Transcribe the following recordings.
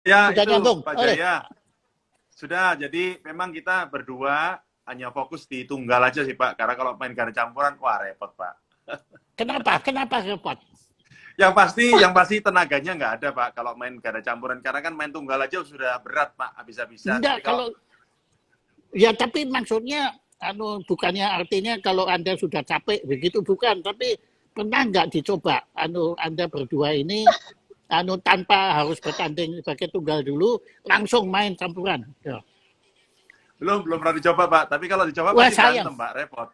Ya, Sudah itu nyambung. Pak Oke. Jaya. Sudah, jadi memang kita berdua hanya fokus di tunggal aja sih Pak. Karena kalau main ganda campuran, wah repot Pak. Kenapa? Kenapa repot? Yang pasti tenaganya nggak ada Pak kalau main ganda campuran. Karena kan main tunggal aja sudah berat Pak, habis-habisan. Enggak, Jadi kalau kalau ya tapi maksudnya bukannya artinya kalau Anda sudah capek begitu bukan, tapi pernah nggak dicoba Anda berdua ini tanpa harus bertanding sebagai tunggal dulu langsung main campuran. Ya. belum pernah dicoba Pak. Tapi kalau dicoba Wah pasti sayang. berantem Pak, repot.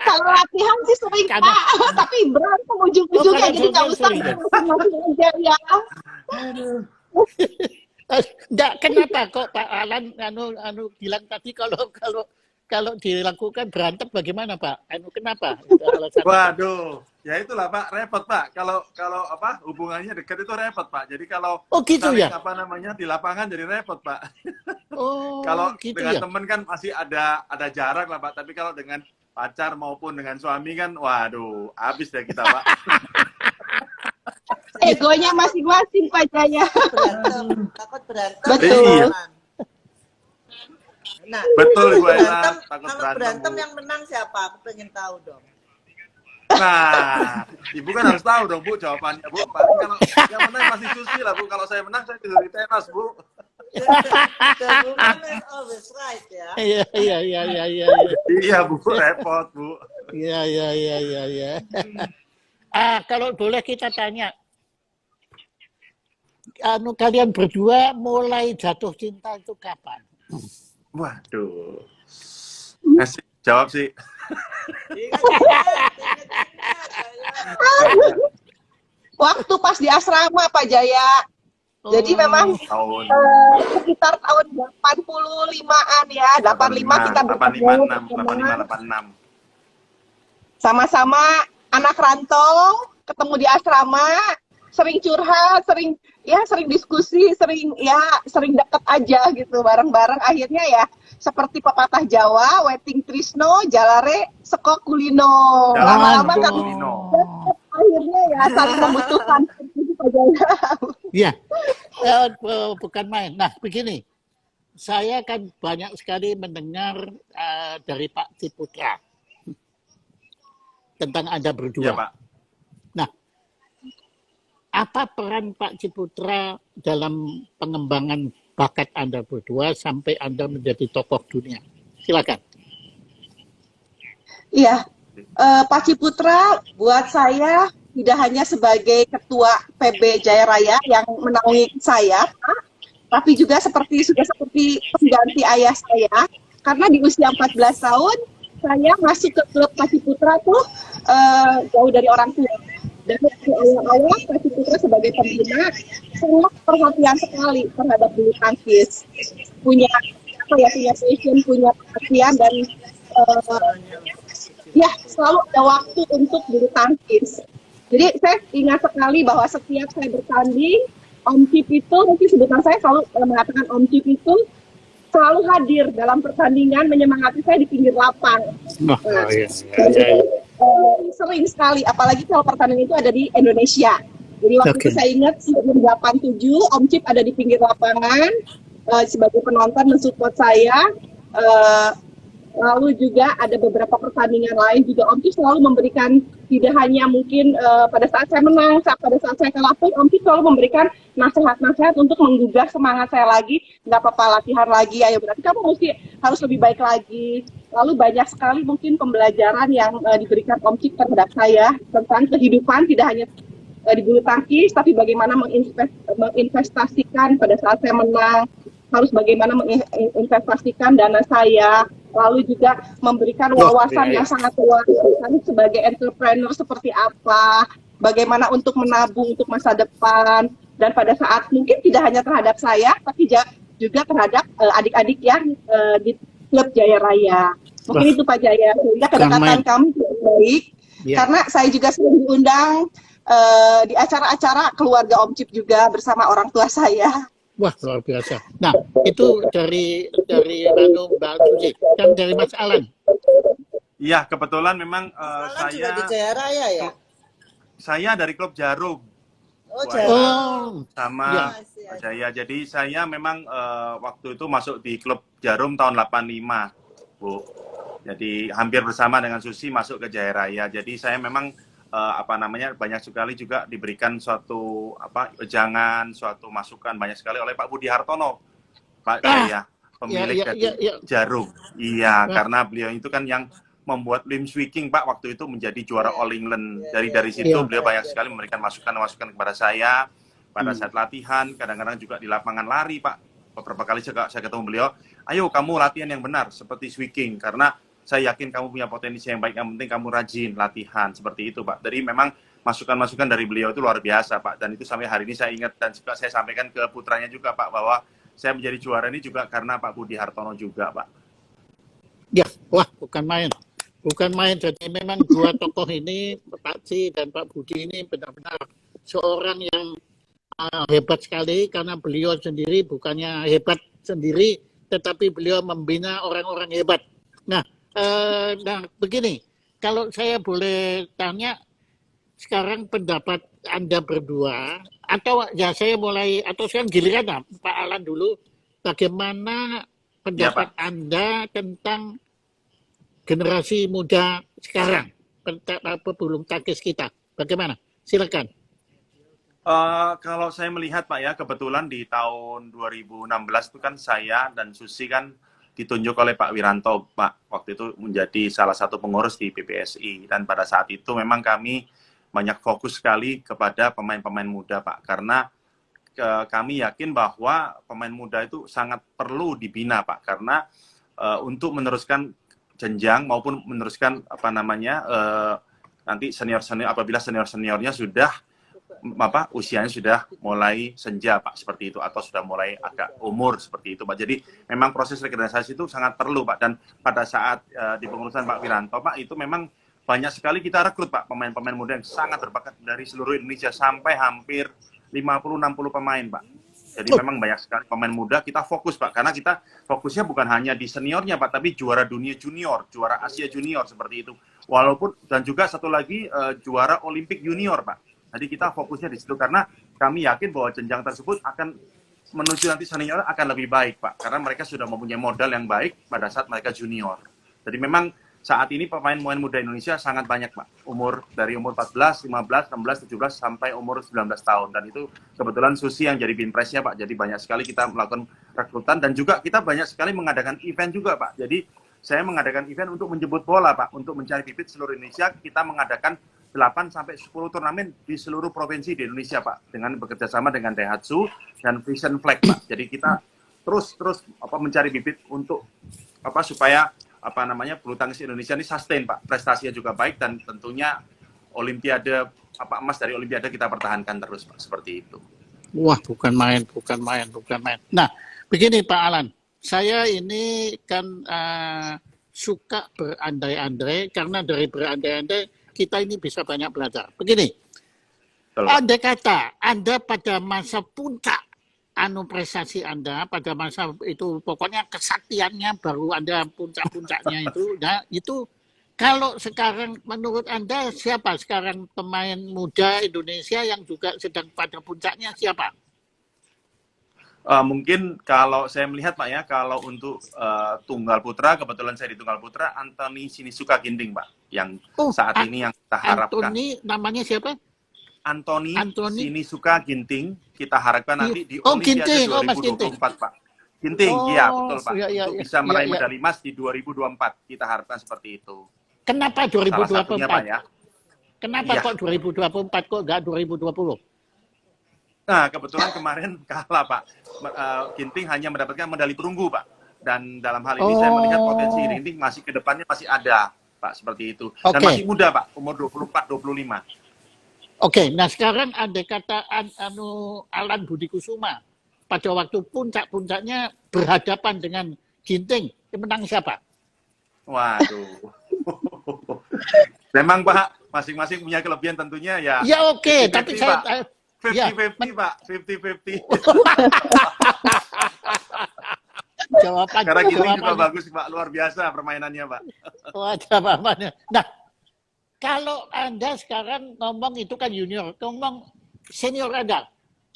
Kalau latihan sih sering Karena Pak, tapi berantem ujung-ujungnya, jadi nggak usah sering ya. masing-masing aja ya. Enggak, kenapa kok Pak Alan bilang tadi kalau dilakukan berantem bagaimana Pak? Kenapa? Alasan apa? Waduh, ya itulah Pak, repot Pak. Kalau apa hubungannya dekat itu repot Pak. Jadi kalau Oh gitu saling ya? di lapangan jadi repot Pak. Oh Kalau gitu dengan ya? teman kan masih ada jarak lah Pak. Tapi kalau dengan pacar maupun dengan suami kan, waduh, habis deh kita Pak. Egonya masing-masing Pak Jaya. Takut berantem. Betul. Iya. Nah, Betul Ibu Ella, berantem, takut kalau berantem berantem Bu. yang menang siapa? Aku pengen tahu dong. Nah, Ibu kan harus tahu dong Bu jawabannya Bu. Paling kalau yang menang masih Susi lah Bu. Kalau saya menang saya tidur di teras Bu. The woman is always right ya. Iya. Iya Bu, repot Bu. Iya. Kalau boleh kita tanya, kalian berdua mulai jatuh cinta itu kapan? Waduh. Jawab sih. Waktu pas di asrama Pak Jaya. Jadi memang Tahun sekitar tahun 85-an ya, 85 kita bertemu 85, 86. sama-sama anak rantau, ketemu di asrama, sering curhat, sering diskusi, sering deket aja gitu bareng-bareng. Akhirnya ya seperti pepatah Jawa, weting trisno, jalare seko kulino. Lama-lama kan akhirnya ya saling membutuhkan. Iya, bukan main. Nah, begini, saya kan banyak sekali mendengar dari Pak Ciputra tentang Anda berdua. Iya Pak. Nah, apa peran Pak Ciputra dalam pengembangan bakat Anda berdua sampai Anda menjadi tokoh dunia? Silakan. Iya, Pak Ciputra buat saya tidak hanya sebagai ketua PB Jaya Raya yang menaungi saya, tapi juga seperti pengganti ayah saya. Karena di usia 14 tahun, saya masuk ke klub Pak Ciputra tuh jauh dari orang tua. Dan awal-awal Pak Ciputra sebagai pembina sangat perhatian sekali terhadap bulu tangkis. Punya passion, punya perhatian dan selalu ada waktu untuk bulu tangkis. Jadi saya ingat sekali bahwa setiap saya bertanding, Om Cip itu, mungkin sebutan saya selalu mengatakan Om Cip itu selalu hadir dalam pertandingan, menyemangati saya di pinggir lapang. Sering sekali, apalagi kalau pertandingan itu ada di Indonesia. Jadi waktu itu saya ingat 87, Om Cip ada di pinggir lapangan sebagai penonton mensupport saya. Lalu juga ada beberapa pertandingan lain juga Om Cip selalu memberikan, tidak hanya mungkin pada saat saya menang, pada saat saya kalah pun Om Cip selalu memberikan nasihat-nasihat untuk menggugah semangat saya lagi. Nggak apa-apa, latihan lagi, ayo berarti kamu harus lebih baik lagi. Lalu banyak sekali mungkin pembelajaran yang diberikan Om Cip terhadap saya tentang kehidupan, tidak hanya di bulu tangkis, tapi bagaimana menginvestasikan pada saat saya menang, harus bagaimana menginvestasikan dana saya, lalu juga memberikan wawasan yang sangat luas sebagai entrepreneur seperti apa, bagaimana untuk menabung untuk masa depan, dan pada saat mungkin tidak hanya terhadap saya, tapi juga terhadap adik-adik yang di klub Jaya Raya. Mungkin itu Pak Jaya, sehingga kedekatan kami cukup baik, karena saya juga sering diundang di acara-acara keluarga Om Cip juga bersama orang tua saya. Wah, luar biasa. Nah, itu dari Mbak Susi dan dari Mas Alan. Iya, kebetulan memang saya juga di Jaya Raya ya. Saya dari klub Jarum. Oh, Bu Jaya. Aira, Oh, sama ya. Pak Jaya. Jadi saya memang waktu itu masuk di klub Jarum tahun 85, Bu. Jadi hampir bersama dengan Susi masuk ke Jaya Raya. Jadi saya memang banyak sekali juga diberikan suatu wejangan, suatu masukan banyak sekali oleh Pak Budi Hartono, Pak Ah, Jaya, ya, pemilik ya, dari ya, ya. Jarum. Iya, Wah, karena beliau itu kan yang membuat Lim Swee King, Pak, waktu itu menjadi juara Iya, All England. iya, Dari iya, dari iya, situ ya. beliau iya, banyak iya. sekali memberikan masukan-masukan kepada saya pada Hmm. saat latihan, kadang-kadang juga di lapangan lari, Pak. Beberapa kali saya ketemu beliau, ayo kamu latihan yang benar seperti Swee King, karena saya yakin kamu punya potensi yang baik, yang penting kamu rajin latihan, seperti itu, Pak. Jadi memang masukan-masukan dari beliau itu luar biasa, Pak. Dan itu sampai hari ini saya ingat, dan juga saya sampaikan ke putranya juga, Pak, bahwa saya menjadi juara ini juga karena Pak Budi Hartono juga, Pak. Ya, wah, bukan main. Bukan main. Jadi memang dua tokoh ini, Pak Ci dan Pak Budi ini benar-benar seorang yang hebat sekali karena beliau sendiri bukannya hebat sendiri, tetapi beliau membina orang-orang hebat. Nah, begini, kalau saya boleh tanya sekarang pendapat Anda berdua, atau ya saya mulai, atau sekarang giliran lah, Pak Alan dulu, bagaimana Ya, pendapat Pak. Anda tentang generasi muda sekarang, belum tangkis kita, bagaimana? Silakan. Kalau saya melihat, Pak, ya, kebetulan di tahun 2016 itu kan saya dan Susi kan ditunjuk oleh Pak Wiranto, Pak. Waktu itu menjadi salah satu pengurus di PPSI. Dan pada saat itu memang kami banyak fokus sekali kepada pemain-pemain muda, Pak. Karena kami yakin bahwa pemain muda itu sangat perlu dibina, Pak. Karena untuk meneruskan jenjang maupun meneruskan nanti senior-senior, apabila senior-seniornya sudah usianya sudah mulai senja, Pak, seperti itu, atau sudah mulai agak umur seperti itu, Pak. Jadi memang proses regenerasi itu sangat perlu, Pak. Dan pada saat di pengurusan Pak Wiranto, Pak, itu memang banyak sekali kita rekrut, Pak, pemain-pemain muda yang sangat berbakat dari seluruh Indonesia sampai hampir 50-60 pemain, Pak. Jadi memang banyak sekali pemain muda kita fokus, Pak, karena kita fokusnya bukan hanya di seniornya, Pak, tapi juara dunia junior, juara Asia junior seperti itu. Walaupun dan juga satu lagi juara Olimpik junior, Pak. Jadi kita fokusnya di situ karena kami yakin bahwa jenjang tersebut akan menuju nanti senior akan lebih baik, Pak, karena mereka sudah mempunyai modal yang baik pada saat mereka junior. Jadi memang saat ini pemain-pemain muda Indonesia sangat banyak, Pak. Dari umur 14, 15, 16, 17 sampai umur 19 tahun. Dan itu kebetulan Susi yang jadi binpresnya, Pak. Jadi banyak sekali kita melakukan rekrutan dan juga kita banyak sekali mengadakan event juga, Pak. Jadi saya mengadakan event untuk menjemput bola, Pak, untuk mencari bibit seluruh Indonesia. Kita mengadakan 8 sampai 10 turnamen di seluruh provinsi di Indonesia, Pak, dengan bekerja sama dengan Daihatsu dan Vision Flag, Pak. Jadi kita terus mencari bibit untuk supaya bulu tangkis Indonesia ini sustain, Pak. Prestasinya juga baik dan tentunya Olimpiade emas dari Olimpiade kita pertahankan terus, Pak. Seperti itu. Wah, bukan main. Nah, begini Pak Alan, saya ini kan suka berandai-andai karena dari berandai-andai kita ini bisa banyak belajar. Begini, andai kata Anda pada masa puncak prestasi Anda pada masa itu, pokoknya kesaktiannya baru Anda puncak-puncaknya itu, nah itu kalau sekarang menurut Anda siapa sekarang pemain muda Indonesia yang juga sedang pada puncaknya, siapa? Mungkin kalau saya melihat, Pak, ya, kalau untuk tunggal putra, kebetulan saya di tunggal putra, Anthony Sinisuka Ginting, Pak, yang saat ini yang kita harapkan. Anthony namanya siapa? Anthony Sinisuka Ginting, kita harapkan nanti di Olimpiade 2024, Pak. Ginting, iya betul, Pak. Untuk bisa meraih medali emas di 2024, kita harapkan seperti itu. Kenapa 2024? Salah satunya, Pak, ya. Kenapa kok 2024 kok nggak 2020? Nah, kebetulan kemarin kalah, Pak. Ginting hanya mendapatkan medali perunggu, Pak. Dan dalam hal ini saya melihat potensi Ginting masih ke depannya masih ada, Pak, seperti itu. Dan masih muda, Pak, umur 24-25. Oke, nah sekarang andai kata Alan Budi Kusuma pada waktu puncak-puncaknya berhadapan dengan Ginting, menang siapa? Waduh. Memang, Pak, masing-masing punya kelebihan tentunya ya. Ya oke, tapi saya 50-50, Pak. 50-50. Karena Ginting juga bagus, Pak. Luar biasa permainannya, Pak. Oh, jawabannya. Nah, kalau Anda sekarang ngomong itu kan junior, ngomong senior Anda,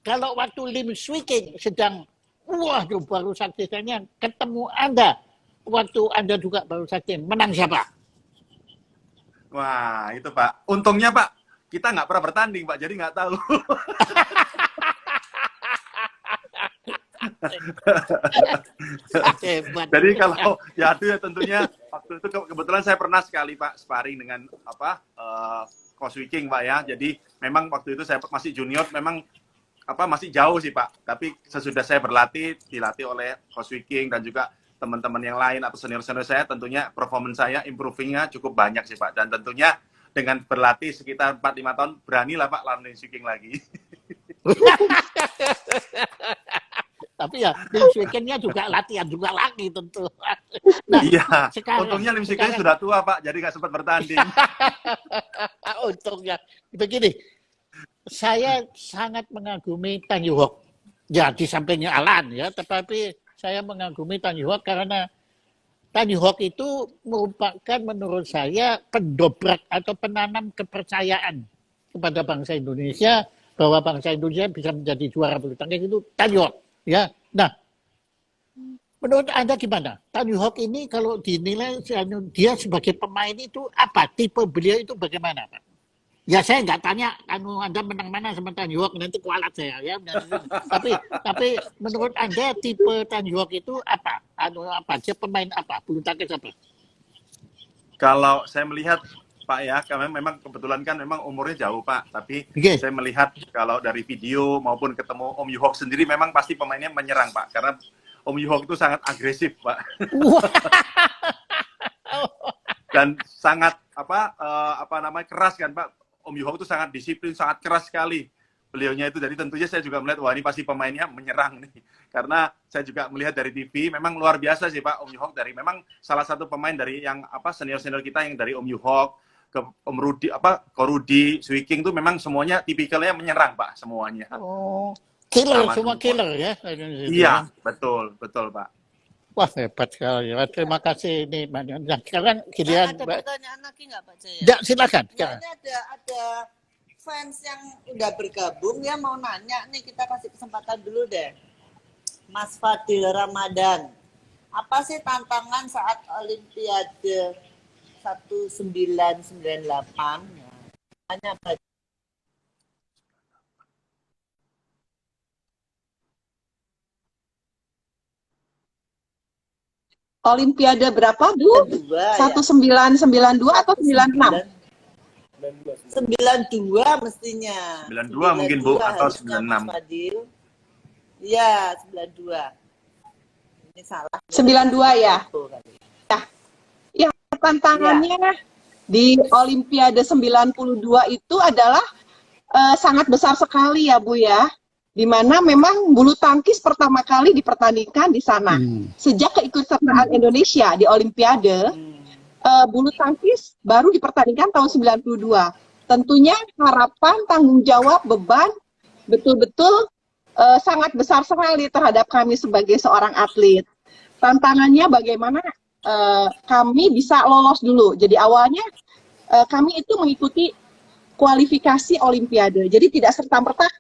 kalau waktu Lim Swee King sedang waduh baru saksinya ketemu Anda, waktu Anda juga baru saksi, menang siapa? Wah, itu Pak. Untungnya Pak, kita nggak pernah bertanding Pak, jadi nggak tahu. Hebat. Jadi kalau ya itu ya tentunya waktu itu kebetulan saya pernah sekali Pak sparring dengan Coach Wiking Pak ya. Jadi memang waktu itu saya masih junior, memang masih jauh sih Pak. Tapi sesudah saya berlatih, dilatih oleh Coach Wiking dan juga teman-teman yang lain atau senior-senior saya, tentunya performance saya improving-nya cukup banyak sih Pak. Dan tentunya dengan berlatih sekitar 4-5 tahun, beranilah Pak lawan Lim Swee King lagi. Tapi ya Lim Swee King-nya juga latihan juga lagi tentu. Nah, Iya, sekarang, untungnya Lim Swee King sudah tua Pak, jadi nggak sempat bertanding. untungnya. Begini, saya sangat mengagumi Tan Yu Hok. Ya, di sampingnya Alan ya, tetapi saya mengagumi Tan Yu Hok karena Tan Yu Hok itu merupakan menurut saya pendobrak atau penanam kepercayaan kepada bangsa Indonesia bahwa bangsa Indonesia bisa menjadi juara bulu tangkis itu Tan Yu Hok. Ya, nah, menurut Anda gimana? Tan Yu Hok ini kalau dinilai dia sebagai pemain itu apa? Tipe beliau itu bagaimana, Pak? Ya saya nggak tanya Anda menang mana sama Tan Yu Hok, nanti kualat saya ya. Tapi menurut Anda tipe Tan Yu Hok itu apa? Dia pemain apa? Bulu tangkis apa? Kalau saya melihat Pak ya, karena memang kebetulan kan memang umurnya jauh Pak, tapi saya melihat kalau dari video maupun ketemu Om Yu Hok sendiri memang pasti pemainnya menyerang Pak, karena Om Yu Hok itu sangat agresif Pak. Dan sangat keras kan Pak. Om Yu Hok itu sangat disiplin, sangat keras sekali beliaunya itu. Jadi tentunya saya juga melihat wah ini pasti pemainnya menyerang nih. Karena saya juga melihat dari TV memang luar biasa sih Pak Om Yu Hok, dari memang salah satu pemain dari yang senior-senior kita yang dari Om Yu Hok ke Om Rudi Ko Rudi, Swee King tuh memang semuanya tipikalnya menyerang Pak semuanya. Oh, killer semua killer ya. Iya, betul Pak. Wah hebat sekali. Terima kasih ini Mbak. Nah, sekarang giliran ada pertanyaan lagi nggak Pak Jaya? Ya, silakan. Nah, ini ada fans yang udah bergabung ya mau nanya nih, kita kasih kesempatan dulu deh. Mas Fadil Ramadan, apa sih tantangan saat Olimpiade 1998? Tanya Pak. Olimpiade berapa, Bu? 1992 atau 96? 92 mestinya. 92 mungkin Bu atau 96. Iya, 92. Ini salah. 92 ya. Ya, tantangannya di Olimpiade 92 itu adalah sangat besar sekali ya Bu ya. Di mana memang bulu tangkis pertama kali dipertandingkan di sana. Sejak keikutsertaan Indonesia di Olimpiade, bulu tangkis baru dipertandingkan tahun 92. Tentunya harapan, tanggung jawab, beban betul-betul sangat besar sekali terhadap kami sebagai seorang atlet. Tantangannya bagaimana kami bisa lolos dulu. Jadi awalnya kami itu mengikuti kualifikasi Olimpiade. Jadi tidak serta-merta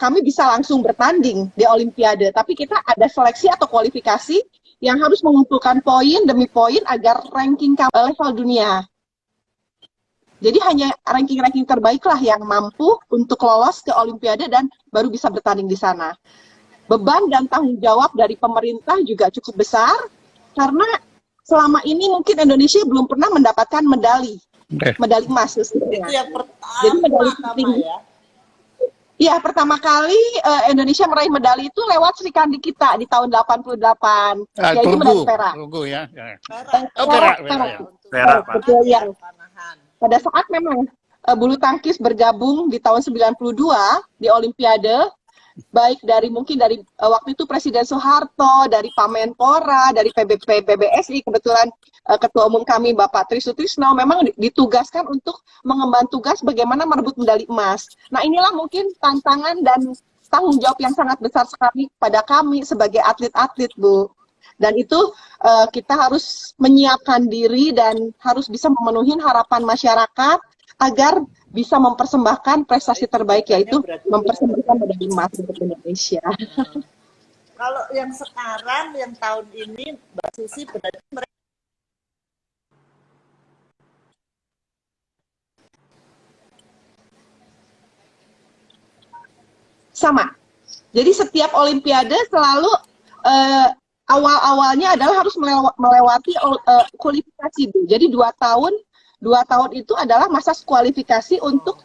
kami bisa langsung bertanding di Olimpiade, tapi kita ada seleksi atau kualifikasi yang harus mengumpulkan poin demi poin agar ranking level dunia. Jadi hanya ranking-ranking terbaiklah yang mampu untuk lolos ke Olimpiade dan baru bisa bertanding di sana. Beban dan tanggung jawab dari pemerintah juga cukup besar, karena selama ini mungkin Indonesia belum pernah mendapatkan medali emas. Itu yang pertama. Jadi medali tertinggi. Iya, pertama kali Indonesia meraih medali itu lewat Sri Kandi kita di tahun 88, yaitu medali perak. Tunggu ya. Perak. Betul ya. Pada saat memang bulu tangkis bergabung di tahun 92 di Olimpiade, baik dari mungkin dari waktu itu Presiden Soeharto, dari Pak Menpora, dari PBSI, kebetulan Ketua Umum kami Bapak Tri Sutrisno memang ditugaskan untuk mengemban tugas bagaimana merebut medali emas. Nah inilah mungkin tantangan dan tanggung jawab yang sangat besar sekali pada kami sebagai atlet-atlet, Bu. Dan itu kita harus menyiapkan diri dan harus bisa memenuhi harapan masyarakat, agar bisa mempersembahkan prestasi terbaik, yaitu mempersembahkan medali emas untuk Indonesia. Kalau yang sekarang, yang tahun ini, Mbak Susi berarti mereka sama. Jadi setiap Olimpiade selalu awal-awalnya adalah harus melewati kualifikasi. Jadi 2 tahun itu adalah masa kualifikasi untuk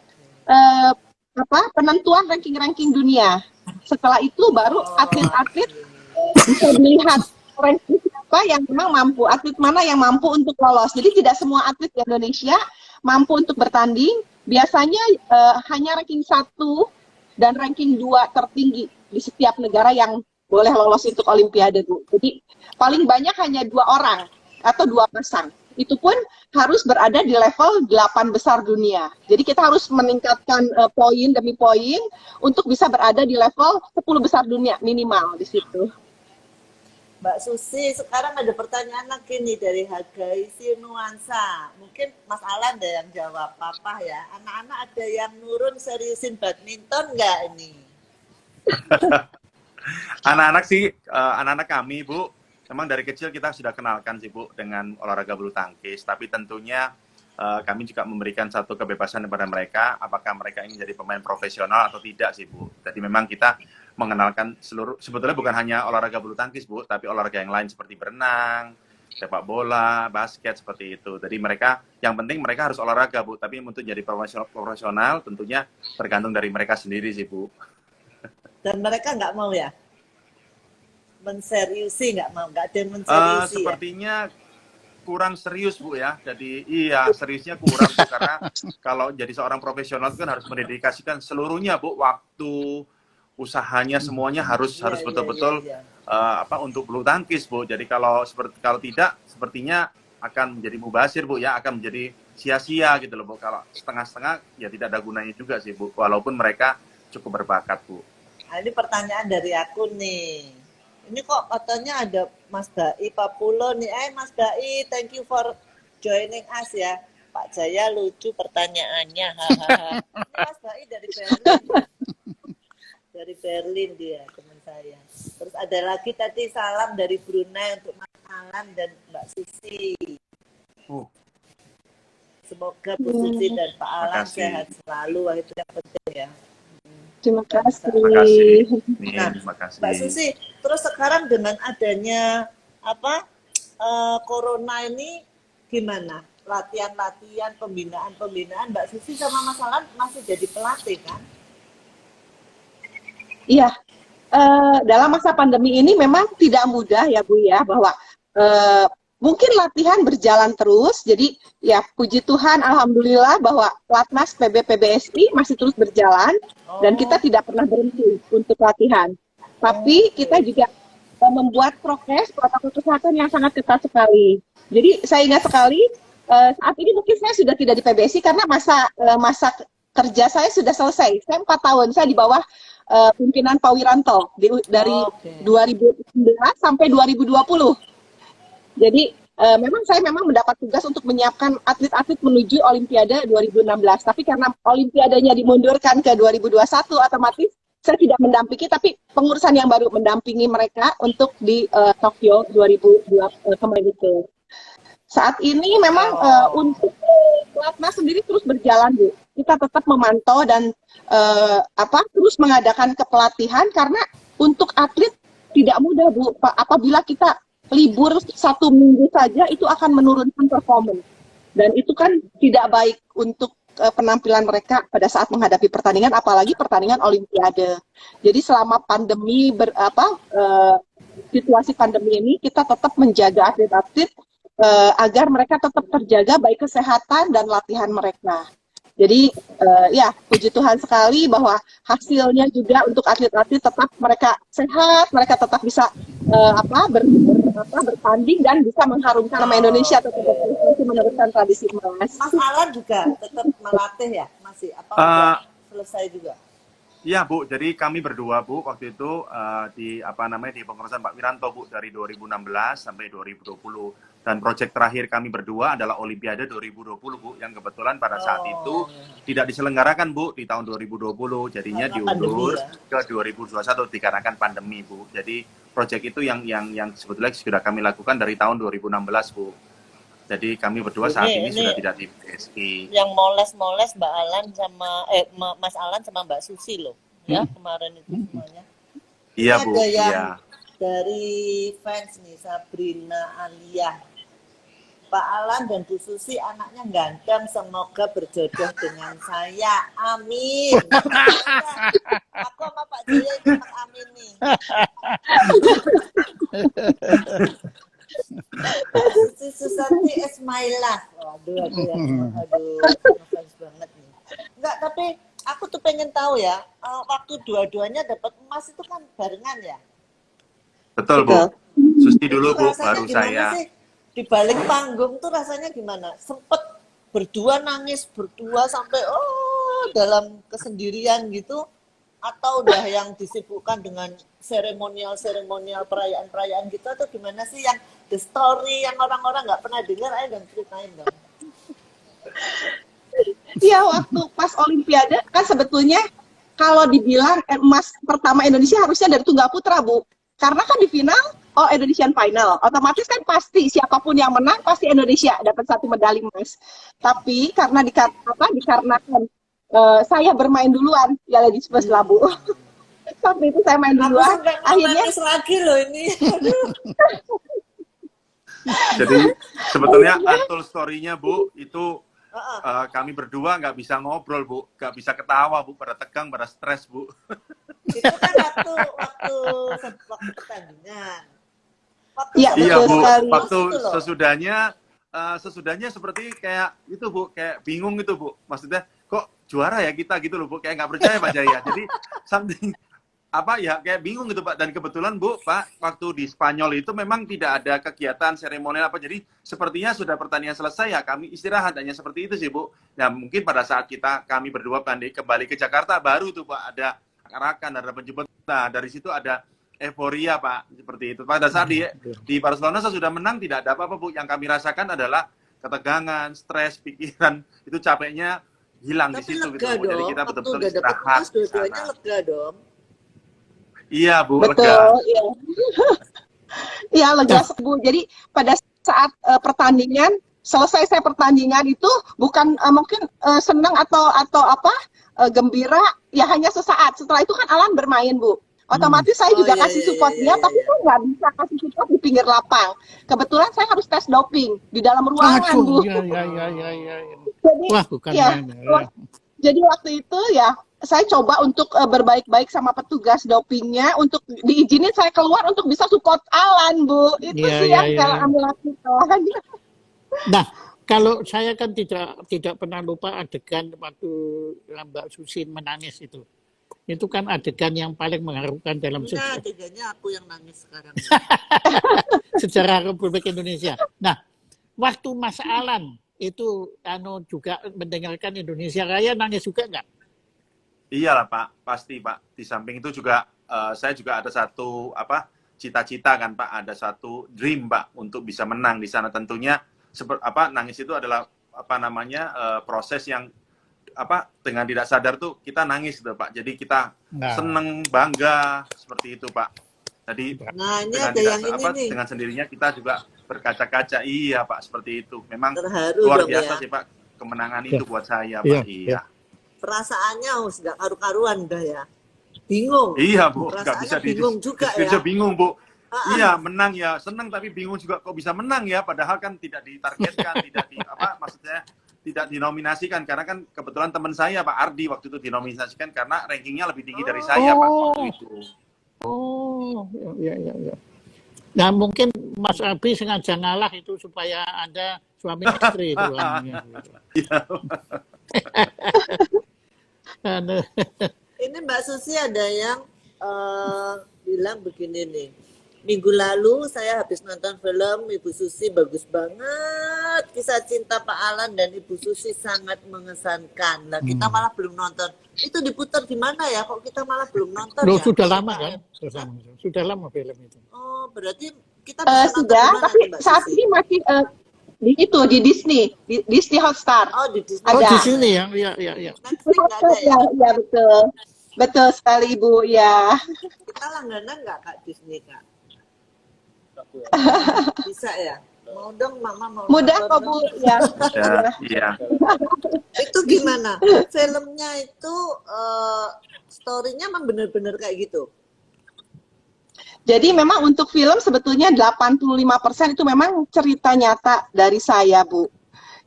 penentuan ranking-ranking dunia. Setelah itu baru atlet-atlet bisa melihat ranking siapa yang memang mampu, atlet mana yang mampu untuk lolos. Jadi tidak semua atlet di Indonesia mampu untuk bertanding. Biasanya hanya ranking 1 dan ranking 2 tertinggi di setiap negara yang boleh lolos untuk Olimpiade, Bu. Jadi paling banyak hanya 2 orang atau 2 pasang. Itu pun harus berada di level 8 besar dunia. Jadi kita harus meningkatkan poin demi poin untuk bisa berada di level 10 besar dunia minimal di situ. Mbak Susi, sekarang ada pertanyaan lagi nih dari Hagaisi Nuansa. Mungkin Mas Alan ada yang jawab, Papa ya. Anak-anak ada yang nurun seriusin badminton nggak ini? Anak-anak sih, anak-anak kami, Bu, memang dari kecil kita sudah kenalkan sih, Bu, dengan olahraga bulu tangkis. Tapi tentunya kami juga memberikan satu kebebasan kepada mereka, apakah mereka ingin jadi pemain profesional atau tidak sih, Bu. Jadi memang kita mengenalkan sebetulnya bukan hanya olahraga bulu tangkis, Bu, tapi olahraga yang lain seperti berenang, sepak bola, basket, seperti itu. Jadi mereka, yang penting mereka harus olahraga, Bu. Tapi untuk jadi profesional tentunya tergantung dari mereka sendiri sih, Bu. Dan mereka nggak mau ya? Menseriusi nggak mau? Nggak ada yang menseriusi sepertinya kurang serius, Bu, ya. Jadi iya, seriusnya kurang, Bu, karena kalau jadi seorang profesional itu kan harus mendedikasikan seluruhnya, Bu. Waktu, usahanya, semuanya harus betul-betul untuk bulu tangkis, Bu. Jadi kalau tidak, sepertinya akan menjadi mubazir, Bu, ya, akan menjadi sia-sia gitu loh, Bu. Kalau setengah-setengah ya tidak ada gunanya juga sih, Bu. Walaupun mereka cukup berbakat, Bu. Nah, ini pertanyaan dari aku nih. Ini kok katanya ada Mas Dai Papulo nih. Mas Dai, thank you for joining us ya. Pak Jaya lucu pertanyaannya. Mas Dai dari Berlin. Dari Berlin dia, teman saya. Terus ada lagi tadi salam dari Brunei untuk Mas Alan dan Mbak Susi. Semoga Bu Susi dan Pak Alan sehat selalu. Wah, itu yang penting ya. Terima kasih. Nah, Mbak Susi, terus sekarang dengan adanya corona ini gimana? Latihan-latihan, pembinaan, Mbak Susi sama Mas Alan masih jadi pelatih kan? Iya, dalam masa pandemi ini memang tidak mudah ya Bu ya, bahwa mungkin latihan berjalan terus. Jadi ya puji Tuhan, alhamdulillah bahwa Platnas PBSI masih terus berjalan dan kita tidak pernah berhenti untuk latihan. Tapi kita juga membuat protokol kesehatan yang sangat ketat sekali. Jadi saya ingat sekali saat ini mungkin saya sudah tidak di PBSI karena masa kerja saya sudah selesai. Saya 4 tahun, saya di bawah pimpinan Pak Wiranto dari 2019 sampai 2020. Jadi saya memang mendapat tugas untuk menyiapkan atlet-atlet menuju Olimpiade 2016. Tapi karena Olimpiadanya dimundurkan ke 2021, otomatis saya tidak mendampingi, tapi pengurusan yang baru mendampingi mereka untuk di Tokyo 2020 kemarin itu. Saat ini memang untuk Platnas sendiri terus berjalan, Bu. Kita tetap memantau dan terus mengadakan kepelatihan karena untuk atlet tidak mudah, Bu. Apabila kita libur 1 minggu saja itu akan menurunkan performance dan itu kan tidak baik untuk penampilan mereka pada saat menghadapi pertandingan, apalagi pertandingan Olimpiade. Jadi selama pandemi situasi pandemi ini kita tetap menjaga atlet-atlet agar mereka tetap terjaga baik kesehatan dan latihan mereka. Jadi ya puji Tuhan sekali bahwa hasilnya juga untuk atlet-atlet tetap mereka sehat, mereka tetap bisa bertanding dan bisa mengharumkan nama Indonesia, tetap meneruskan tradisi emas. Mas Alan juga tetap melatih ya, masih udah selesai juga? Iya, Bu, jadi kami berdua, Bu, waktu itu di pengurusan Pak Wiranto, Bu, dari 2016 sampai 2020. Dan proyek terakhir kami berdua adalah Olimpiade 2020, Bu, yang kebetulan pada saat itu tidak diselenggarakan, Bu, di tahun 2020. Jadinya Karena diundur pandemi, ke 2021 dikarenakan pandemi, Bu. Jadi proyek itu yang sebetulnya sudah kami lakukan dari tahun 2016, Bu. Jadi kami berdua saat ini sudah tidak di PSI. Yang moles-moles Mbak Alan sama Mas Alan sama Mbak Susi loh. Ya, kemarin itu semuanya. Iya, Ini Bu. ada yang Iya. dari fans nih, Sabrina Alia. Pak Alan dan Bu Susi anaknya ganteng, semoga berjodoh dengan saya. Amin. Aku sama Pak Jaya itu amin nih. Susi Susanti is my life. Aduh, ngefans banget nih. Enggak, tapi aku tuh pengen tahu ya, waktu dua-duanya dapat emas itu kan barengan ya? Betul, Bu. Susi dulu, Itu Bu, rasanya baru gimana saya. sih? Di balik panggung tuh rasanya gimana? Sempet berdua nangis berdua sampai dalam kesendirian gitu, atau udah yang disibukkan dengan seremonial perayaan gitu, atau gimana sih yang the story yang orang-orang nggak pernah dengar? Ayo dong ceritain dong. Iya, waktu pas Olimpiade kan sebetulnya kalau dibilang emas pertama Indonesia harusnya dari tunggal putra, Bu. Karena kan di final, Indonesian final, otomatis kan pasti siapapun yang menang pasti Indonesia dapat 1 medali emas. Tapi karena dikarenakan saya bermain duluan ya Ladies First lah, Bu. Sampai itu saya main Aku duluan, sampai akhirnya nangis lagi loh ini. Aduh. Jadi sebetulnya untold story-nya, Bu, itu kami berdua nggak bisa ngobrol, Bu, nggak bisa ketawa, Bu, pada tegang, pada stres, Bu. Itu kan waktu pertandingan. Iya, Iya, betul Bu, sekali. waktu Itu loh. sesudahnya seperti kayak itu, Bu, kayak bingung itu, Bu. Maksudnya kok juara ya kita gitu loh, Bu, kayak nggak percaya Pak Jaya. Jadi something kayak bingung gitu, Pak. Dan kebetulan, Bu, Pak, waktu di Spanyol itu memang tidak ada kegiatan seremonial apa. Jadi sepertinya sudah pertandingan selesai ya, kami istirahat, hanya seperti itu sih, Bu. Nah, mungkin pada saat kami berdua kembali ke Jakarta baru tuh, Pak, ada arak-arakan, ada penjemput. Nah, dari situ ada euforia, Pak, seperti itu. Pada saat di Barcelona saya sudah menang, tidak ada apa-apa, Bu. Yang kami rasakan adalah ketegangan, stres, pikiran, itu capeknya hilang di Tapi situ lega gitu, Bu. Jadi dong, kita waktu betul-betul udah dapet istirahat emas di dua-duanya sana. lega dong. Iya, Bu, lega. Betul, iya. Iya, lega, Bu. Jadi pada saat pertandingan, selesai saya pertandingan itu bukan mungkin senang atau gembira, ya hanya sesaat. Setelah itu kan Alan bermain, Bu. Otomatis saya juga kasih support dia, tapi saya nggak bisa kasih support di pinggir lapang. Kebetulan saya harus tes doping di dalam ruangan, Bu. Iya. Jadi, Wah, bukan ya, main. Ya. jadi waktu itu ya saya coba untuk berbaik-baik sama petugas dopingnya untuk diizinin saya keluar untuk bisa support Alan, Bu. Itu Iya, sih iya, yang iya, saya iya. ambil lakukan. Nah, kalau saya kan tidak pernah lupa adegan waktu Mbak Susi menangis itu. Itu kan adegan yang paling mengharukan dalam Enggak, adegannya aku yang nangis sekarang. sejarah Republik Indonesia. Nah, waktu Mas Alan itu juga mendengarkan Indonesia Raya, nangis juga nggak? Iyalah, Pak, pasti, Pak. Di samping itu juga saya juga ada satu cita-cita kan, Pak, ada satu dream, Pak, untuk bisa menang di sana. Tentunya nangis itu adalah proses yang dengan tidak sadar tuh kita nangis gitu, Pak. Jadi kita seneng, bangga seperti itu, Pak. Jadi Nah, ini ada yang ini nih. dengan sendirinya kita juga berkaca-kaca. Iya, Pak, seperti itu. Memang Terharu luar dong biasa ya. sih, Pak, kemenangan itu buat saya, Pak. Iya. Perasaannya nggak karu-karuan udah ya. Bingung. Iya, Bu, nggak Perasaannya bisa bingung juga ya. bisa bingung, Bu. Iya, menang ya, senang, tapi bingung juga kok bisa menang ya, padahal kan tidak ditargetkan, maksudnya tidak dinominasikan, karena kan kebetulan teman saya Pak Ardi waktu itu dinominasikan karena rankingnya lebih tinggi dari saya, Pak, waktu itu. Oh, iya. Nah, mungkin Mas Ardi sengaja ngalah itu supaya Anda suami istri itu. Ini Mbak Susi ada yang bilang begini nih. Minggu lalu saya habis nonton film Ibu Susi, bagus banget. Kisah cinta Pak Alan dan Ibu Susi sangat mengesankan. Nah, kita malah belum nonton. Itu diputar di mana ya? Kok kita malah belum nonton Loh, ya? sudah lama kan? Sudah lama film itu. Oh, berarti Kita bisa nonton Sudah, di mana tapi tuh, Mbak saat Susi? ini masih di Disney, di Disney Hotstar. Oh, di Disney. Oh, Ada. di sini ya. Iya, iya, iya. Netflix nggak ada ya? Ya, betul. Betul sekali, Ibu. Ya. Kita langganan nggak Kak Disney, Kak? Bisa ya? Mau dong, Mama mau Mudah nonton kok, dong. Bu. Ya. Ya, iya. Itu gimana? Filmnya itu story-nya emang bener-bener kayak gitu? Jadi memang untuk film sebetulnya 85% itu memang cerita nyata dari saya, Bu.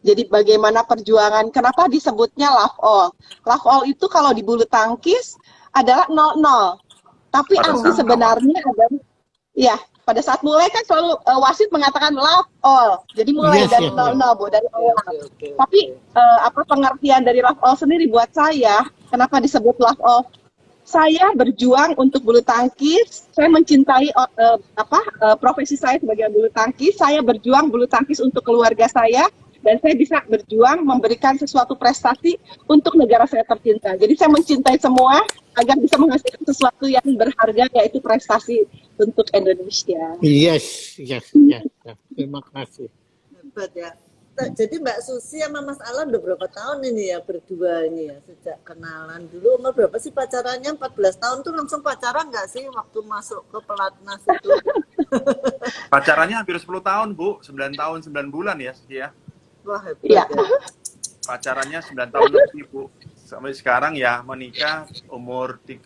Jadi bagaimana perjuangan, kenapa disebutnya Love All? Love All itu kalau di bulu tangkis adalah 0-0. Tapi Pada arti saat sebenarnya adalah, ya, pada saat mulai kan selalu wasit mengatakan Love All. Jadi mulai Yes, dari yes, 0-0, Bu, dari awal. Oke. Tapi apa pengertian dari Love All sendiri buat saya, kenapa disebut Love All? Saya berjuang untuk bulu tangkis. Saya mencintai profesi saya sebagai bulu tangkis. Saya berjuang bulu tangkis untuk keluarga saya dan saya bisa berjuang memberikan sesuatu prestasi untuk negara saya tercinta. Jadi saya mencintai semua agar bisa menghasilkan sesuatu yang berharga, yaitu prestasi untuk Indonesia. Yes, yes, yes. Terima kasih. Hebat ya. Jadi Mbak Susi sama Mas Alan udah berapa tahun ini ya berdua ini ya? Sejak kenalan dulu, umur berapa sih pacarannya? 14 tahun tuh langsung pacaran nggak sih waktu masuk ke pelatnas itu? Pacarannya hampir 10 tahun, Bu. 9 tahun, 9 bulan ya, Siti ya. Wah, hebat Iya. ya. Pacarannya 9 tahun lebih, Bu. Sampai sekarang ya menikah umur Hampir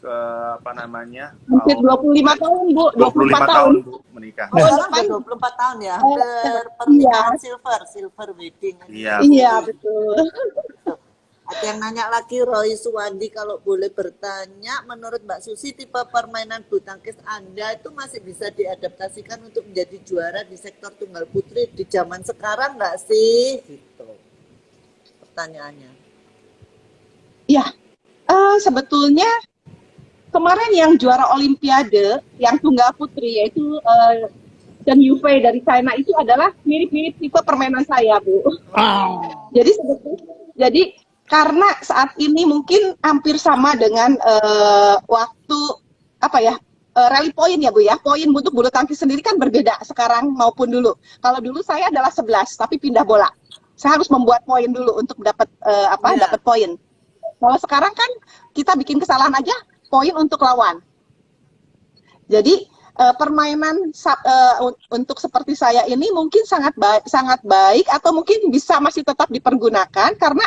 tahun 25 tahun, Bu. 25 tahun, Bu, menikah. Oh, sekarang depan. udah 24 tahun ya, hampir pernikahan silver wedding. Iya, Iya, betul. Ada yang nanya lagi, Roy Suwandi, kalau boleh bertanya, menurut Mbak Susi, tipe permainan bulu tangkis Anda itu masih bisa diadaptasikan untuk menjadi juara di sektor tunggal putri di zaman sekarang nggak sih? Gitu. Pertanyaannya. Ya, sebetulnya kemarin yang juara Olimpiade, yang tunggal putri, yaitu Chen Yufei dari China itu adalah mirip-mirip tipe permainan saya, Bu. Oh. Jadi sebetulnya, karena saat ini mungkin hampir sama dengan waktu rally point ya, Bu ya. Poin untuk bulu tangkis sendiri kan berbeda sekarang maupun dulu. Kalau dulu saya adalah 11 tapi pindah bola. Saya harus membuat poin dulu untuk dapat dapat poin. Kalau sekarang kan kita bikin kesalahan aja, poin untuk lawan. Jadi permainan untuk seperti saya ini mungkin sangat baik atau mungkin bisa masih tetap dipergunakan karena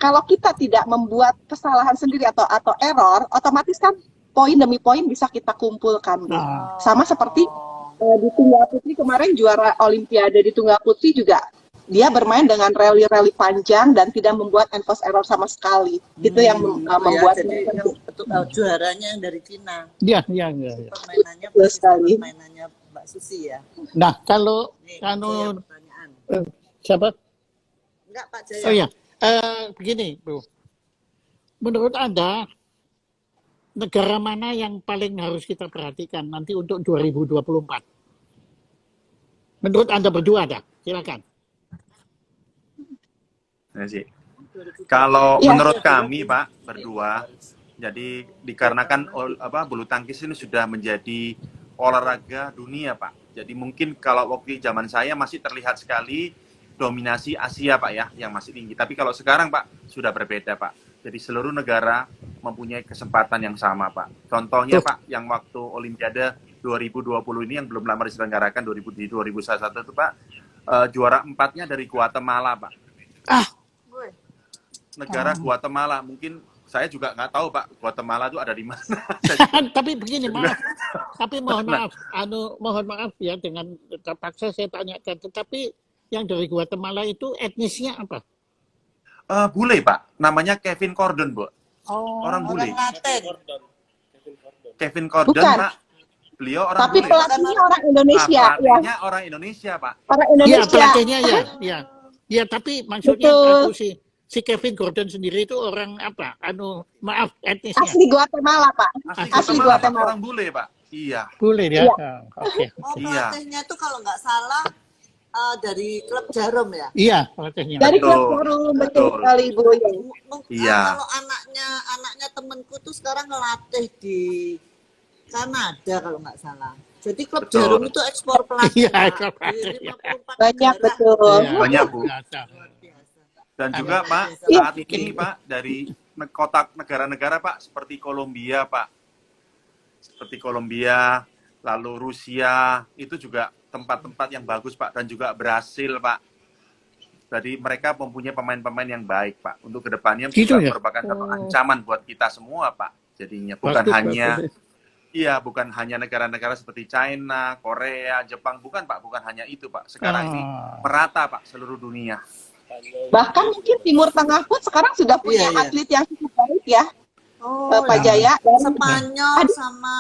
kalau kita tidak membuat kesalahan sendiri atau error, otomatis kan poin demi poin bisa kita kumpulkan. Ah. Sama seperti di tunggal putri kemarin juara Olimpiade di tunggal putri juga dia bermain dengan rally panjang dan tidak membuat enforce error sama sekali. Itu yang membuat jadi yang juaranya yang dari Cina. Iya, iya, iya. Permainannya Betul persis sekali. permainannya Mbak Susi ya. Nah, kalau Nih, Jaya, pertanyaan. siapa? Enggak, Pak Jaya. Oh iya, begini, Bro. Menurut Anda, negara mana yang paling harus kita perhatikan nanti untuk 2024? Menurut Anda berdua ada? Silakan. Ya sih. Kalau Ya. menurut kami, Pak, berdua, jadi dikarenakan bulu tangkis ini sudah menjadi olahraga dunia, Pak. Jadi mungkin kalau waktu zaman saya masih terlihat sekali dominasi Asia, Pak ya, yang masih tinggi. Tapi kalau sekarang, Pak, sudah berbeda, Pak. Jadi seluruh negara mempunyai kesempatan yang sama, Pak. Contohnya, Pak, yang waktu Olimpiade 2020 ini yang belum lama diselenggarakan di 2021 itu, Pak, juara 4-nya dari Guatemala, Pak. Woi, Negara Guatemala, mungkin saya juga nggak tahu, Pak, Guatemala itu ada di mana. Tapi begini, maaf. Tapi mohon maaf ya dengan terpaksa saya tanyakan. Tetapi yang dari Guatemala itu etnisnya apa? Bule, Pak. Namanya Kevin Cordon, Bu. Oh, Orang bule. orang Latin. Kevin Cordon, Bukan. Pak. Beliau orang Tapi bule. pelatihnya orang Indonesia, ya. Pelatihnya orang Indonesia, Pak. Orang iya Indonesia. pelatihnya ya, iya. Ya, tapi maksudnya Betul. aku si Kevin Gordon sendiri itu orang apa? Maaf, etnisnya. Asli Guatemala, Pak. Guatemala, Asli Pak. Guatemala. Orang bule, Pak. Iya. Boleh ya? Iya. Oke. Oh, Iya. pelatihnya tuh kalau nggak salah dari klub Jarum ya. Iya, pelatihnya. Dari Betul. klub Jarum, betul Betul. sekali, Bu. Ya. Iya. Kalau anaknya temenku tuh sekarang ngelatih di Kanada kalau nggak salah. Jadi klub Betul. Jarum itu ekspor pelatih. Iya, Pak. ekspor pelatih, Di iya. 54 Banyak, negara. betul. Iya, Banyak, Bu. biasa. Luar biasa. Dan Ada. juga Pak, Iya. saat ini Pak, dari kota negara-negara Pak, seperti Kolombia Pak, seperti Kolombia, lalu Rusia, itu juga tempat-tempat yang bagus Pak, dan juga Brasil Pak. Jadi mereka mempunyai pemain-pemain yang baik Pak, untuk kedepannya Gitu juga ya? merupakan satu Oh. ancaman buat kita semua Pak. Jadinya bukan Bagus, hanya bagus. Iya, bukan hanya negara-negara seperti China, Korea, Jepang, bukan Pak, bukan hanya itu Pak. Sekarang ini Ah. merata Pak seluruh dunia. Bahkan mungkin Timur Tengah pun sekarang sudah punya Iya, iya. atlet yang cukup baik ya, Oh, Pak iya. Jaya. Dan Spanyol Aduh. sama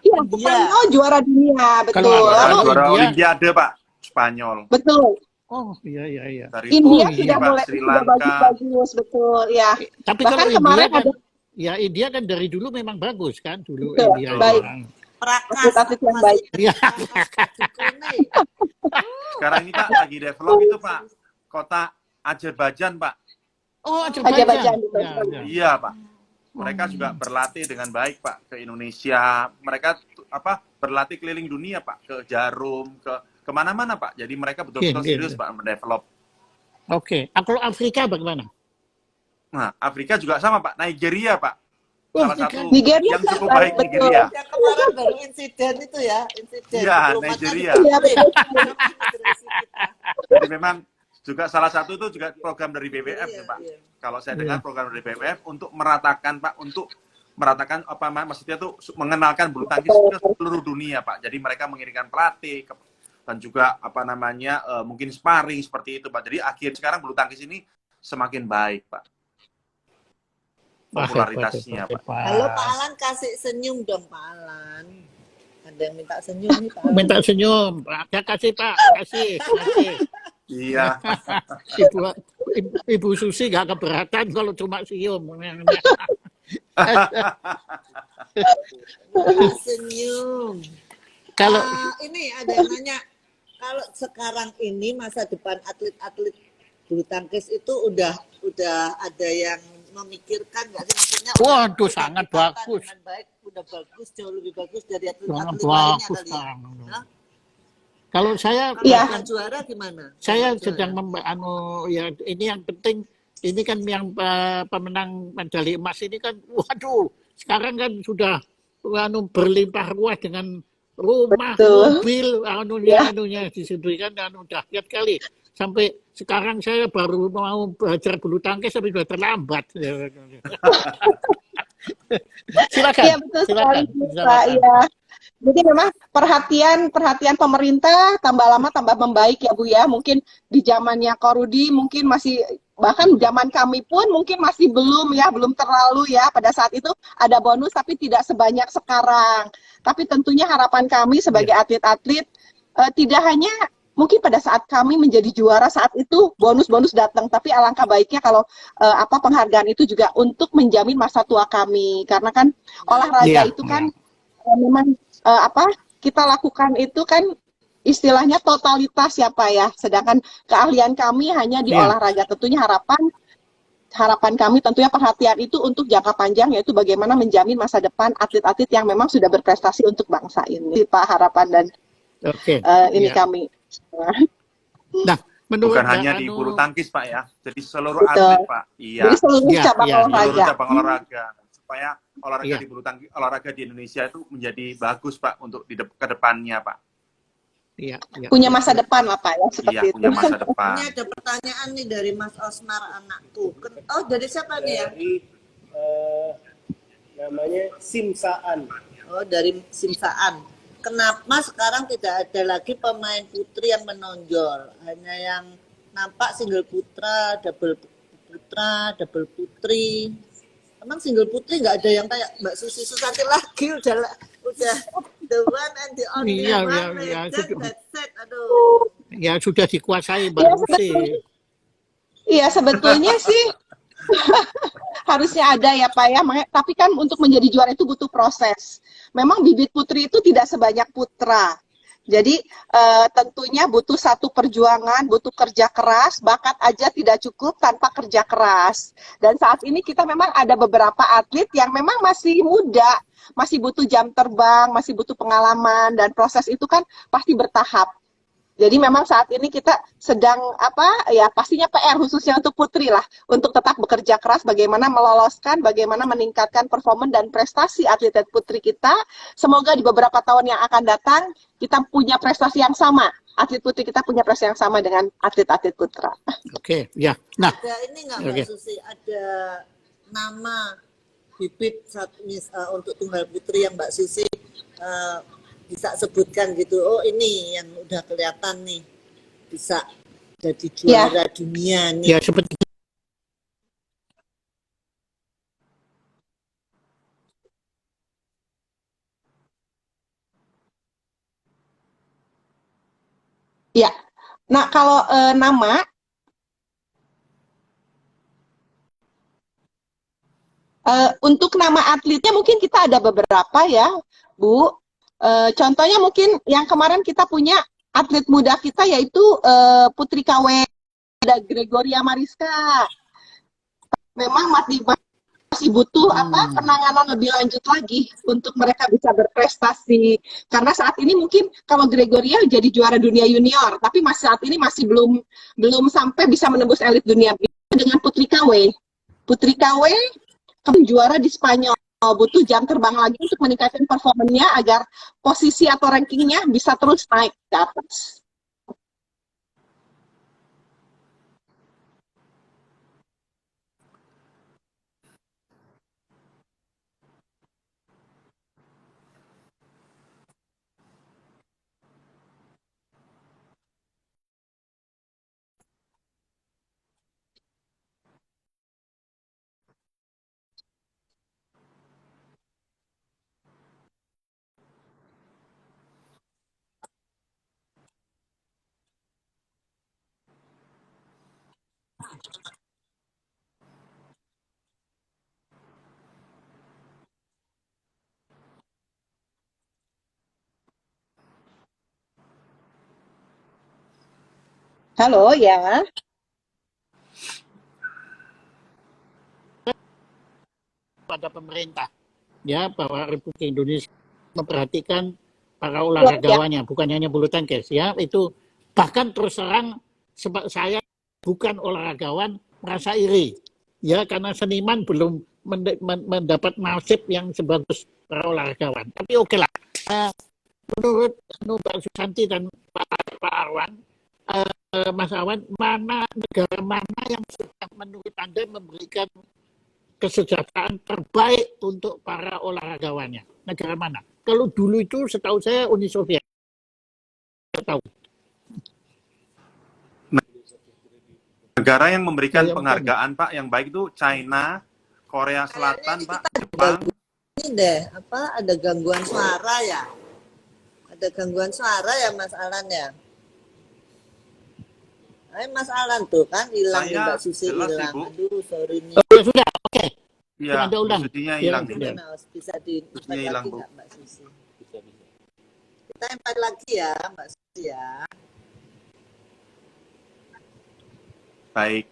iya, India. Spanyol juara dunia, betul. Kalau Juara, Lalu juara India- Olimpiade Pak, Spanyol. betul, Oh, iya, iya, iya. Dari India Turki sudah Pak, mulai Sri sudah Lanka. bagus-bagus, betul ya. Tapi Bahkan kalau India kemarin kan, ada ya India kan dari dulu memang bagus kan, dulu Betul, India. baik. Prakas Atlet-atlet yang masih baik. Iya. Prakas Cikone. Sekarang ini Pak lagi develop itu Pak, kota Azerbaijan Pak. Oh, Azerbaijan, betul. Ya, ya. Iya Pak. Mereka juga berlatih dengan baik Pak ke Indonesia. Mereka berlatih keliling dunia Pak, ke Jarum, ke kemana-mana Pak. Jadi mereka betul-betul Iya, iya, serius iya. Pak mendevelop. Oke. Kalau Afrika bagaimana? Nah, Afrika juga sama Pak, Nigeria Pak. Oh, Salah satu Nigeria yang cukup juga baik betul. Nigeria. Yang kemarin baru insiden itu ya, insiden. Iya, diplomat Nigeria. tadi. Iya, betul. Imigrasi kita. Jadi memang juga salah satu itu juga program dari BWF Iya, ya, Pak. iya. Kalau saya Iya. dengar program dari BWF untuk meratakan Pak, untuk meratakan maksudnya tuh mengenalkan bulu tangkis ke seluruh dunia Pak. Jadi mereka mengirimkan pelatih dan juga mungkin sparring seperti itu Pak. Jadi sekarang bulu tangkis ini semakin baik Pak. Wah, Popularitasnya hebat, Pak. hebat. Halo Pak Alan, kasih senyum dong Pak Alan. Ada yang minta senyum nih Pak Alan. Minta senyum. Ya, kasih Pak, kasih. Iya. Ibu Susi gak keberatan kalau cuma senyum. Minta senyum. Kalau Ini ada yang nanya, kalau sekarang ini masa depan atlet-atlet bulu tangkis itu udah ada yang memikirkan nggak sih, maksudnya Waduh, udah sangat ditata bagus. dengan baik, udah bagus, jauh lebih bagus dari sangat atlet-atlet lainnya bagus kali ya. Kang. Hah? Kalau saya Iya. Kalau juara gimana? saya Kalau sedang juara. ya ini yang penting, ini kan yang pemenang medali emas ini kan, waduh, sekarang kan sudah berlimpah ruah dengan rumah, Betul. mobil, anunya disediakan dahsyat kali. Sampai sekarang saya baru mau belajar bulu tangkis tapi sudah terlambat. Silakan. Iya, betul sekali, Pak. Iya. Jadi memang perhatian pemerintah tambah lama tambah membaik ya Bu ya. Mungkin di zamannya Korudi mungkin masih, bahkan zaman kami pun mungkin masih belum terlalu ya. Pada saat itu ada bonus tapi tidak sebanyak sekarang. Tapi tentunya harapan kami sebagai atlet-atlet tidak hanya mungkin pada saat kami menjadi juara saat itu bonus-bonus datang, tapi alangkah baiknya kalau penghargaan itu juga untuk menjamin masa tua kami, karena kan olahraga itu kan memang kita lakukan itu kan istilahnya totalitas ya Pak ya, sedangkan keahlian kami hanya di olahraga. Tentunya harapan kami tentunya perhatian itu untuk jangka panjang, yaitu bagaimana menjamin masa depan atlet-atlet yang memang sudah berprestasi untuk bangsa ini, Pak, harapan dan kami. Nah, menurut bukan hanya di bulu tangkis Pak ya, jadi seluruh Betul. atlet Pak. Iya. Jadi seluruh cabang olahraga. Seluruh cabang olahraga supaya olahraga di bulu tangkis, olahraga di Indonesia itu menjadi bagus Pak untuk ke depannya Pak. Iya. Punya masa depan lah Pak ya, seperti itu. Punya masa depan. Ini ada pertanyaan nih dari Mas Osmar anakku. Oh, dari siapa nih ya? Dari namanya Simsaan. Oh, dari Simsaan. Kenapa sekarang tidak ada lagi pemain putri yang menonjol? Hanya yang nampak single putra, double putri. Emang single putri nggak ada yang kayak Mbak Susi Susanti lagi, udah the one and the only one. That's it. Aduh. Ya sudah dikuasai Mbak Susi. Iya, sebetulnya sih harusnya ada ya Pak ya, tapi kan untuk menjadi juara itu butuh proses. Memang bibit putri itu tidak sebanyak putra. Jadi tentunya butuh satu perjuangan, butuh kerja keras, bakat aja tidak cukup tanpa kerja keras. Dan saat ini kita memang ada beberapa atlet yang memang masih muda, masih butuh jam terbang, masih butuh pengalaman, dan proses itu kan pasti bertahap. Jadi memang saat ini kita sedang pastinya PR khususnya untuk putri lah, untuk tetap bekerja keras bagaimana meloloskan, bagaimana meningkatkan performa dan prestasi atlet putri kita. Semoga di beberapa tahun yang akan datang kita punya prestasi yang sama. Atlet putri kita punya prestasi yang sama dengan atlet-atlet putra. Oke, ya. Nah, Ada ini nggak Mbak Susi? Ada nama bibit untuk tunggal putri yang Mbak Susi bisa sebutkan gitu. Oh ini yang udah kelihatan nih bisa jadi juara dunia nih. ya seperti Ya. Nah, kalau nama untuk nama atletnya mungkin kita ada beberapa ya, Bu. Contohnya mungkin yang kemarin kita punya atlet muda kita yaitu Putri KW, ada Gregoria Mariska. Memang masih butuh penanganan lebih lanjut lagi untuk mereka bisa berprestasi. Karena saat ini mungkin kalau Gregoria jadi juara dunia junior, tapi saat ini masih belum sampai bisa menembus elit dunia. Dengan Putri KW. Putri KW juara di Spanyol, butuh jam terbang lagi untuk meningkatkan performanya agar posisi atau rankingnya bisa terus naik ke atas. Halo ya. pada pemerintah ya bahwa Republik Indonesia memperhatikan para olahragawannya, bukan hanya bulu tangkis ya. Itu bahkan terus terang saya bukan olahragawan merasa iri ya, karena seniman belum mendapat nasib yang sebagus para olahragawan. Tapi oke lah, menurut Mbak Susanti dan Pak Arwan, Mas Arwan, negara mana yang sudah menurut Anda memberikan kesejahteraan terbaik untuk para olahragawannya? Negara mana? Kalau dulu itu setahu saya Uni Soviet. Saya tahu. Negara yang memberikan penghargaan Pak yang baik itu China, Korea Selatan Pak, Jepang. Ini deh, ada gangguan suara ya? Ada gangguan suara ya Mas Alan ya? Mas Alan tuh kan hilang nih Mbak Susi hilang. Aduh, sorry nih. Sudah, oke. Iya, Ada ulang. Susinya hilang. Bisa di hilang, Bu. Mbak Susi. Kita empat lagi ya, Mbak Susi ya. Baik.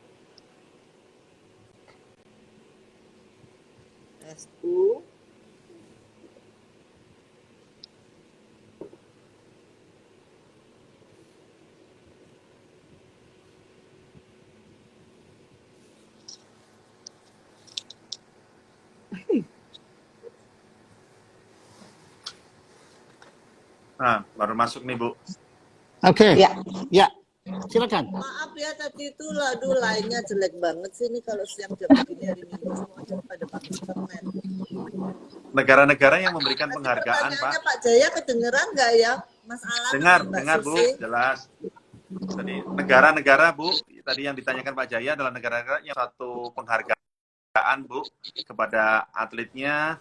SU. Nah, baru masuk nih, Bu. Oke. Ya. Ya. Silakan. Maaf ya tadi itu aduh lainnya jelek banget sih ini kalau siang jam begini hari Minggu semuanya pada pakai internet. Negara-negara yang memberikan penghargaan, Pak. Pak Jaya kedengeran nggak ya, Mas Alan? Dengar Bu, jelas. Tadi negara-negara Bu, tadi yang ditanyakan Pak Jaya adalah negara-negara yang satu penghargaan Bu kepada atletnya.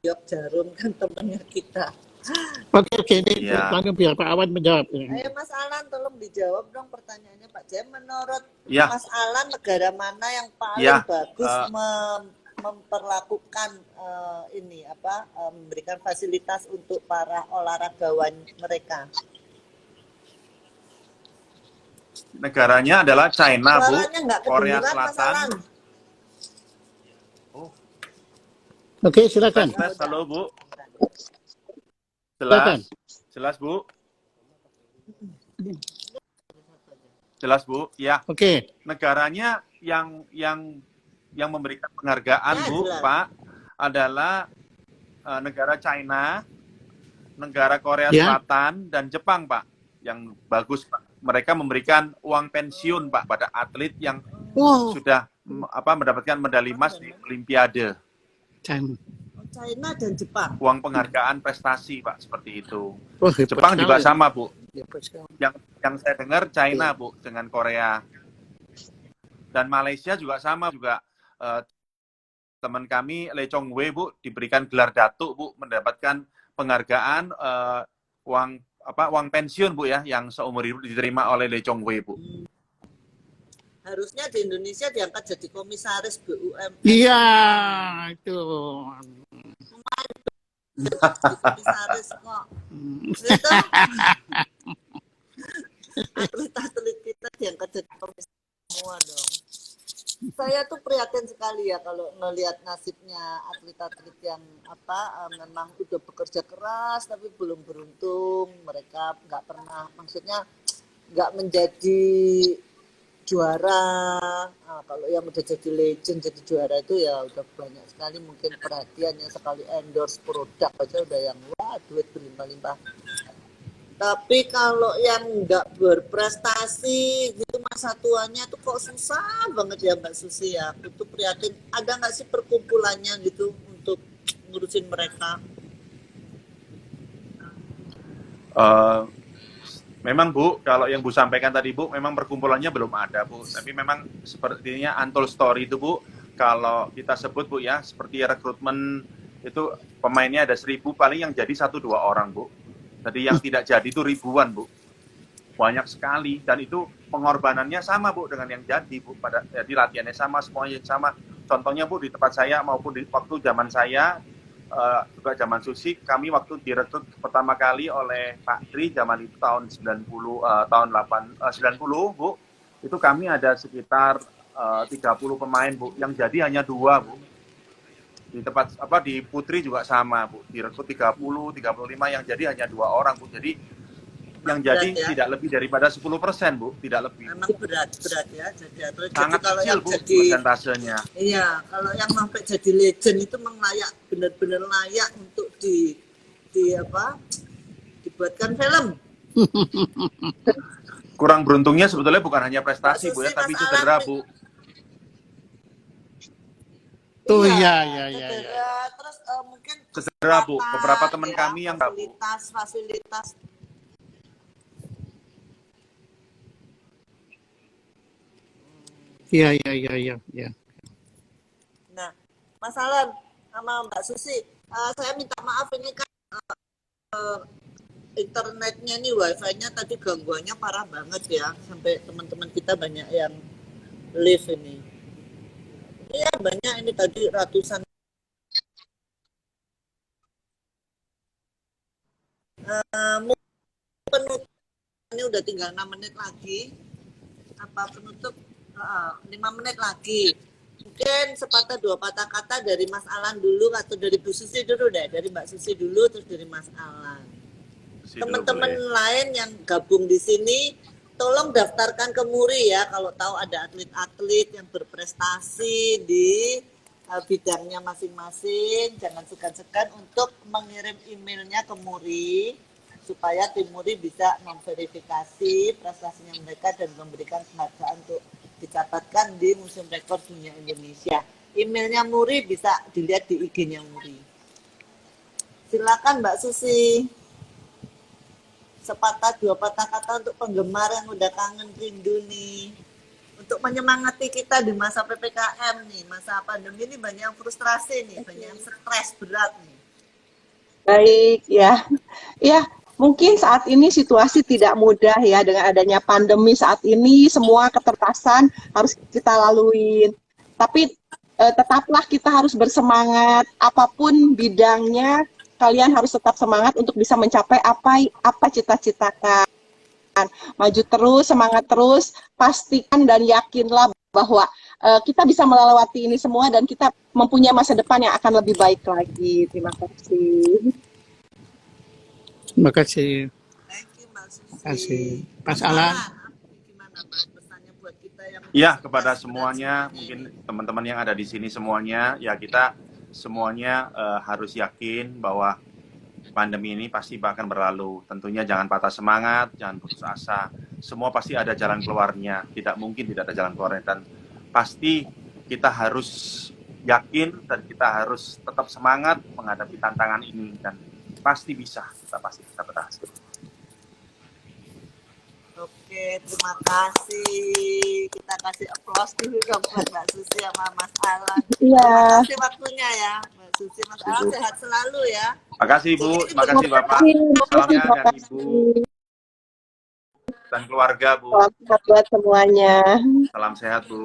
Yok Jarum kan temannya kita. Oke, ini langsung biar Pak Awan menjawab. Ayo Mas Alan, tolong dijawab dong pertanyaannya Pak Jaya. Menurut Ya. Mas Alan, negara mana yang paling bagus memperlakukan ini apa memberikan fasilitas untuk para olahragawan mereka? Negaranya adalah China, Bu, Suaranya nggak Korea kedengeran, Mas Alan. Selatan. Oh, Oke, silakan. tes, halo Bu. Silakan. Jelas Bu. Jelas Bu, ya. Oke. Negaranya yang memberikan penghargaan, Ya, Bu, jelas. Pak, adalah negara China, negara Korea Ya. Selatan, dan Jepang, Pak. Yang bagus, Pak. Mereka memberikan uang pensiun, Pak, pada atlet yang Wow. sudah mendapatkan medali emas di Olimpiade. China. China dan Jepang. Uang penghargaan prestasi, Pak, seperti itu. Wah, hebat Jepang juga sekali. sama, Bu. Hebat sekali. Yang saya dengar China, Bu, dengan Korea. Dan Malaysia juga sama, juga teman kami Lee Chong Wei, Bu, diberikan gelar datuk, Bu, mendapatkan penghargaan uang pensiun, Bu, ya, yang seumur hidup diterima oleh Lee Chong Wei, Bu. Harusnya di Indonesia diangkat jadi komisaris BUMN. Iya, itu. Komisaris kok. Itu atlet-atlet kita diangkat jadi komisaris semua dong. Saya tuh prihatin sekali ya kalau melihat nasibnya atlet-atlet yang memang udah bekerja keras tapi belum beruntung, mereka nggak pernah, maksudnya nggak menjadi juara. Nah, kalau yang udah jadi legend, jadi juara itu ya udah banyak sekali mungkin perhatiannya, sekali endorse produk aja udah yang wah duit berlimpah-limpah. Tapi kalau yang nggak berprestasi gitu masa tuanya tuh kok susah banget ya Mbak Susi ya. Aku tuh prihatin, ada nggak sih perkumpulannya gitu untuk ngurusin mereka? Memang, Bu, kalau yang Bu sampaikan tadi, Bu, memang perkumpulannya belum ada, Bu. Tapi memang sepertinya untold story itu, Bu. Kalau kita sebut, Bu, ya, seperti rekrutmen itu pemainnya ada 1000, paling yang jadi 1-2 orang, Bu. Jadi yang tidak jadi itu ribuan, Bu. Banyak sekali. Dan itu pengorbanannya sama, Bu, dengan yang jadi, Bu. Jadi latihannya sama, semuanya sama. Contohnya, Bu, di tempat saya maupun di waktu zaman saya, juga zaman Susi, kami waktu direkrut pertama kali oleh Pak Tri zaman itu tahun 90, Bu, itu kami ada sekitar 30 pemain, Bu, yang jadi hanya 2, Bu. Di tempat di Putri juga sama, Bu, direkrut 30, 35, yang jadi hanya 2 orang, Bu. Jadi yang jadi Berat, ya? tidak lebih daripada 10%, Bu, tidak lebih. Memang berat ya jadi atlet. Sangat Jadi kalau kecil, yang Bu, jadi persentasenya. iya, kalau yang sampai jadi legend itu memang layak, benar-benar layak untuk dibuatkan film. Kurang beruntungnya sebetulnya bukan hanya prestasi, Bu, ya, tapi Mas cedera, Alan, Bu. Oh Iya, iya. cedera, terus mungkin Cedera, Bu. kesempatan, Beberapa teman ya, kami yang nggak, Bu. fasilitas. Iya. Nah, Mas Alan sama Mbak Susi, saya minta maaf ini kan internetnya nih, wifi-nya tadi gangguannya parah banget ya, sampai teman-teman kita banyak yang live ini. Iya banyak ini tadi ratusan. Penutup ini udah tinggal 6 menit lagi. Penutup 5 menit lagi. Mungkin sepatah 2 patah kata dari Mas Alan dulu atau dari Bu Susi dulu deh, dari Mbak Susi dulu terus dari Mas Alan. Teman-teman lain yang gabung di sini, tolong daftarkan ke Muri ya kalau tahu ada atlet-atlet yang berprestasi di bidangnya masing-masing. Jangan segan-segan untuk mengirim emailnya ke Muri supaya tim Muri bisa memverifikasi prestasinya mereka dan memberikan penghargaan untuk dicatatkan di Museum Rekor Dunia Indonesia. Emailnya Muri bisa dilihat di IG-nya Muri. Silakan Mbak Susi. Sepatah 2 patah kata untuk penggemar yang udah kangen rindu nih. Untuk menyemangati kita di masa PPKM nih, masa pandemi ini banyak yang frustrasi nih, banyak yang stres berat nih. Baik, ya. Ya, mungkin saat ini situasi tidak mudah ya dengan adanya pandemi saat ini, semua keterbatasan harus kita laluin. Tapi tetaplah kita harus bersemangat, apapun bidangnya, kalian harus tetap semangat untuk bisa mencapai apa cita-citakan. Maju terus, semangat terus, pastikan dan yakinlah bahwa kita bisa melewati ini semua dan kita mempunyai masa depan yang akan lebih baik lagi. Terima kasih. Terima kasih. Thank you Mbak Susi. Terima kasih. Pas Mas Alan. gimana Mas pesannya buat kita yang Ya, kepada semuanya, mungkin teman-teman yang ada di sini semuanya, ya kita semuanya harus yakin bahwa pandemi ini pasti akan berlalu. Tentunya jangan patah semangat, jangan putus asa. Semua pasti ada jalan keluarnya. Tidak mungkin tidak ada jalan keluarnya. Dan pasti kita harus yakin dan kita harus tetap semangat menghadapi tantangan ini. Dan pasti bisa, kita pasti bisa berhasil. Oke, terima kasih. Kita kasih aplaus dulu dong buat Mbak Susi sama Mas Alan. Iya. Terima kasih waktunya ya, Mbak Susi. Mas Alan sehat selalu ya. Terima kasih Ibu, terima kasih Bapak. Salamnya dan Ibu dan keluarga Bu. Salam sehat buat semuanya. Salam sehat Bu.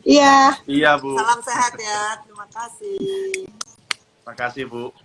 Iya. Iya Bu. Salam sehat ya. Terima kasih. Terima kasih Bu.